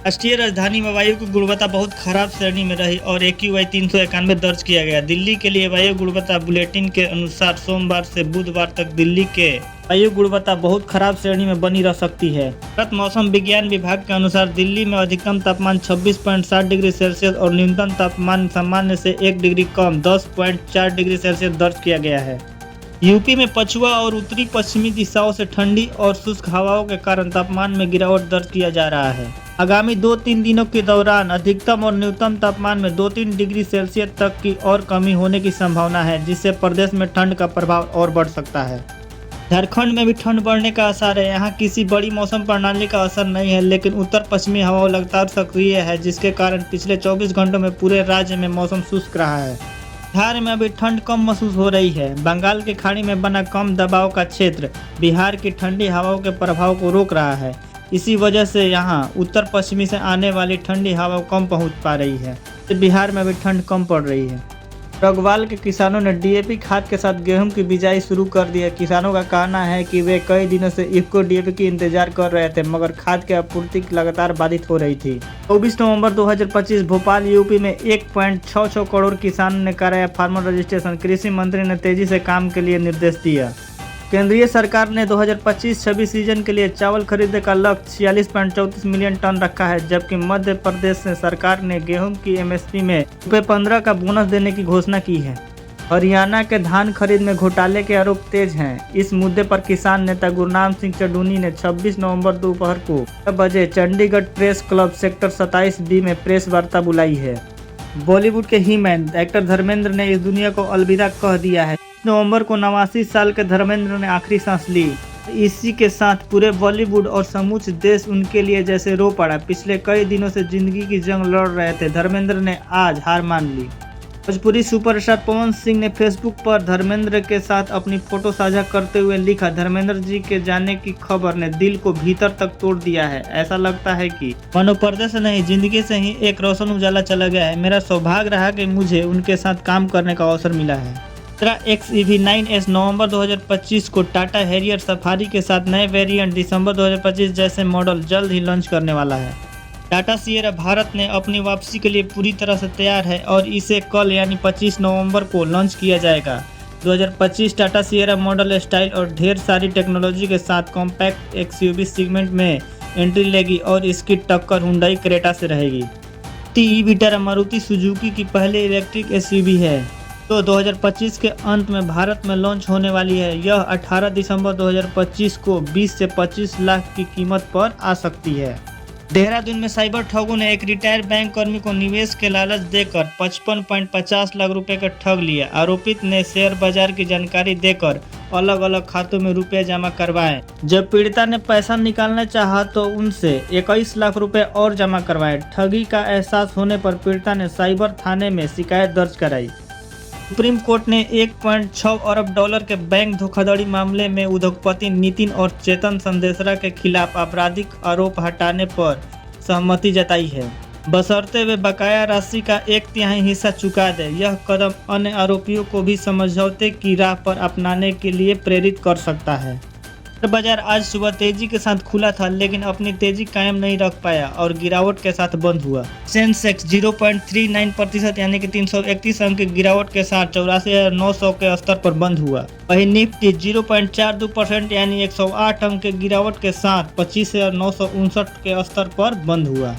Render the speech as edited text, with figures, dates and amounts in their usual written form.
राष्ट्रीय राजधानी में वायु की गुणवत्ता बहुत खराब श्रेणी में रही और AQI 391 दर्ज किया गया। दिल्ली के लिए वायु गुणवत्ता बुलेटिन के अनुसार सोमवार से बुधवार तक दिल्ली के वायु गुणवत्ता बहुत खराब श्रेणी में बनी रह सकती है। भारत मौसम विज्ञान विभाग के अनुसार दिल्ली में अधिकतम तापमान 26.7 डिग्री सेल्सियस और न्यूनतम तापमान सामान्य से 1 डिग्री कम 10.4 डिग्री सेल्सियस दर्ज किया गया है। यूपी में पछुआ और उत्तरी पश्चिमी दिशाओं से ठंडी और शुष्क हवाओं के कारण तापमान में गिरावट दर्ज किया जा रहा है। आगामी 2-3 दिनों के दौरान अधिकतम और न्यूनतम तापमान में 2-3 डिग्री सेल्सियस तक की और कमी होने की संभावना है, जिससे प्रदेश में ठंड का प्रभाव और बढ़ सकता है। झारखंड में भी ठंड बढ़ने का असर है। यहाँ किसी बड़ी मौसम प्रणाली का असर नहीं है, लेकिन उत्तर पश्चिमी हवा लगातार सक्रिय है, जिसके कारण पिछले 24 घंटों में पूरे राज्य में मौसम शुष्क रहा है। बिहार में अभी ठंड कम महसूस हो रही है। बंगाल की खाड़ी में बना कम दबाव का क्षेत्र बिहार की ठंडी हवाओं के प्रभाव को रोक रहा है। इसी वजह से यहाँ उत्तर पश्चिमी से आने वाली ठंडी हवा कम पहुँच पा रही है। बिहार में भी ठंड कम पड़ रही है। रगवाल के किसानों ने DAP खाद के साथ गेहूं की बिजाई शुरू कर दी है। किसानों का कहना है कि वे कई दिनों से इफ्को DAP की इंतजार कर रहे थे, मगर खाद की आपूर्ति लगातार बाधित हो रही थी। 24 नवंबर 2025 भोपाल यूपी में 1.66 करोड़ किसानों ने कराया फार्मर रजिस्ट्रेशन। कृषि मंत्री ने तेजी से काम के लिए निर्देश दिया। केंद्रीय सरकार ने 2025-26 सीजन के लिए चावल खरीदने का लक्ष्य 46.34 मिलियन टन रखा है, जबकि मध्य प्रदेश से सरकार ने गेहूं की MSP में ₹15 का बोनस देने की घोषणा की है। हरियाणा के धान खरीद में घोटाले के आरोप तेज हैं। इस मुद्दे पर किसान नेता गुरनाम सिंह चड्ढूनी ने 26 नवंबर दोपहर को 6 बजे Chandigarh press club sector 27B में प्रेस वार्ता बुलाई है। बॉलीवुड के हीमैन एक्टर धर्मेंद्र ने इस दुनिया को अलविदा कह दिया है। नवंबर को 89 साल के धर्मेंद्र ने आखिरी सांस ली। इसी के साथ पूरे बॉलीवुड और समूचे देश उनके लिए जैसे रो पड़ा। पिछले कई दिनों से जिंदगी की जंग लड़ रहे थे। धर्मेंद्र ने आज हार मान ली। भोजपुरी सुपरस्टार पवन सिंह ने फेसबुक पर धर्मेंद्र के साथ अपनी फोटो साझा करते हुए लिखा, धर्मेंद्र जी के जाने की खबर ने दिल को भीतर तक तोड़ दिया है। ऐसा लगता है कि मानो पर्दे से नहीं, जिंदगी से ही एक रोशन उजाला चला गया है। मेरा सौभाग्य रहा कि मुझे उनके साथ काम करने का अवसर मिला है। XEV9S नवंबर 2025 को टाटा हैरियर सफारी के साथ नए वेरिएंट दिसंबर 2025 जैसे मॉडल जल्द ही लॉन्च करने वाला है। टाटा सिएरा भारत ने अपनी वापसी के लिए पूरी तरह से तैयार है और इसे कल यानी 25 नवंबर को लॉन्च किया जाएगा। 2025 टाटा सिएरा मॉडल स्टाइल और ढेर सारी टेक्नोलॉजी के साथ कॉम्पैक्ट XUV सेगमेंट में एंट्री लेगी और इसकी टक्कर हुंडई क्रेटा से रहेगी। ई-विटारा मारुति सुजुकी की पहली इलेक्ट्रिक SUV है, तो 2025 के अंत में भारत में लॉन्च होने वाली है। यह 18 दिसंबर 2025 को 20 से 25 लाख की कीमत पर आ सकती है। देहरादून में साइबर ठगों ने एक रिटायर्ड बैंक कर्मी को निवेश के लालच देकर 55.50 लाख रुपए का ठग लिया। आरोपित ने शेयर बाजार की जानकारी देकर अलग अलग खातों में रुपए जमा करवाए। जब पीड़िता ने पैसा निकालना चाहा तो उनसे 21 लाख रुपए और जमा करवाए। ठगी का एहसास होने पर पीड़िता ने साइबर थाने में शिकायत दर्ज कराई। सुप्रीम कोर्ट ने $1.6 अरब के बैंक धोखाधड़ी मामले में उद्योगपति नितिन और चेतन संदेशरा के खिलाफ आपराधिक आरोप हटाने पर सहमति जताई है, बशर्ते वे बकाया राशि का 1/3 हिस्सा चुका दे। यह कदम अन्य आरोपियों को भी समझौते की राह पर अपनाने के लिए प्रेरित कर सकता है। बाजार आज सुबह तेजी के साथ खुला था, लेकिन अपनी तेजी कायम नहीं रख पाया और गिरावट के साथ बंद हुआ। सेंसेक्स 0.39% यानी कि 331 अंक की गिरावट के साथ 84,900 के स्तर पर बंद हुआ। वहीं निफ्टी 0.42% यानी 108 अंक के गिरावट के साथ 25,959 के स्तर पर बंद हुआ।